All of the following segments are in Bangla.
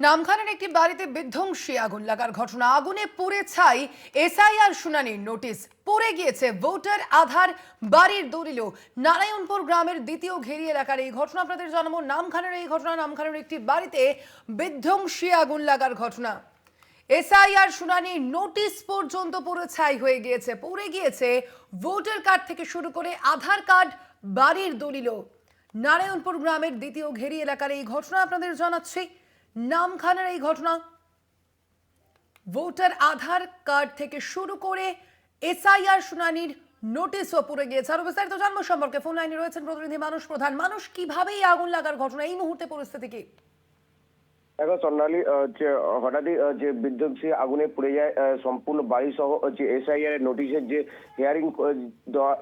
নামখানার একটি বাড়িতে বিধ্বংসী আগুন লাগার ঘটনা। আগুনে পুড়ে ছাই এসআইআর শুনানির নোটিশ। পড়ে গিয়েছে ভোটার আধার, বাড়ির দলিলও। নারায়ণপুর গ্রামের দ্বিতীয় ঘেরি এলাকার এই ঘটনা আপনাদের জানাবো। নামখানার এই ঘটনা, নামখানার একটি বাড়িতে বিধ্বংসী আগুন লাগার ঘটনা। এসআইআর শুনানির নোটিশ পর্যন্ত পুরো ছাই হয়ে গিয়েছে। পড়ে গিয়েছে ভোটার কার্ড থেকে শুরু করে আধার কার্ড, বাড়ির দলিলও। নারায়ণপুর গ্রামের দ্বিতীয় ঘেরি এলাকার এই ঘটনা আপনাদের জানাচ্ছি। নামখানার এই ঘটনা, ভোটার আধার কার্ড থেকে শুরু করে এসআইআর শুনানির নোটিশও পড়ে গিয়েছে। আরো বিস্তারিত জানবো সম্পর্কে ফোন লাইনে রয়েছেন প্রতিনিধি মানুষ প্রধান। মানুষ, কিভাবে এই আগুন লাগার ঘটনা, এই মুহূর্তে পরিস্থিতি কি? দেখো স্বর্ণালী, যে হঠাৎই যে বিধ্বংসী আগুনে পুড়ে যায় সম্পূর্ণ বাড়ি সহ যে এসআইআর এর নোটিশের যে হিয়ারিং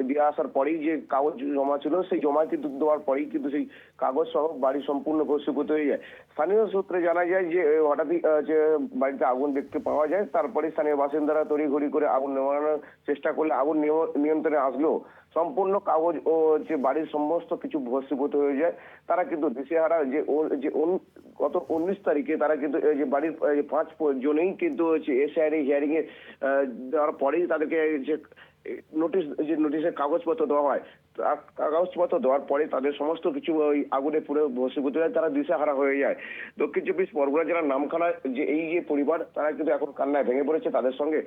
দিয়ে আসার পরেই যে কাগজ জমা ছিল, সেই জমা কিন্তু দেওয়ার পরেই কিন্তু সেই কাগজ সহ বাড়ি সম্পূর্ণ ভস্মীভূত হয়ে যায়। স্থানীয় সূত্রে জানা যায় যে হঠাৎই যে বাড়িতে আগুন দেখতে পাওয়া যায়, তারপরে স্থানীয় বাসিন্দারা তড়িঘড়ি করে আগুন নেভানোর চেষ্টা করলে আগুন নিয়ন্ত্রণে আসলেও সম্পূর্ণ কাগজ ও যে বাড়ির সমস্ত কিছু ভস্মীভূত হয়ে যায়। তারা কিন্তু দিশেহারা গত 19 তারিখে তারা কিন্তু যে বাড়ির 5 জনেই কিন্তু এসআইআর হিয়ারিং এ দেওয়ার পরেই তাদেরকে যে নোটিশের কাগজপত্র দেওয়া হয়, কাগজপত্র দেওয়ার পরে তাদের সমস্ত কিছু ওই আগুনে পুরো ভস্মীভূত হয়ে তারা দিশেহারা হয়ে যায়। দক্ষিণ চব্বিশ পরগনা জেলার নামখানা যে এই যে পরিবার, তারা কিন্তু এখন কান্নায় ভেঙে পড়েছে। তাদের সঙ্গে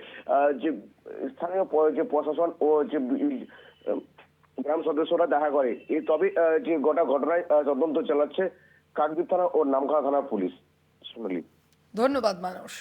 যে স্থানীয় যে প্রশাসন ও যে গ্রাম সদস্যরা দেখা করে। তবে যে গোটা ঘটনায় তদন্ত চালাচ্ছে কাকদ্বীপ থানা ও নামখানা থানার পুলিশ। সোনালী, ধন্যবাদ মানুষ।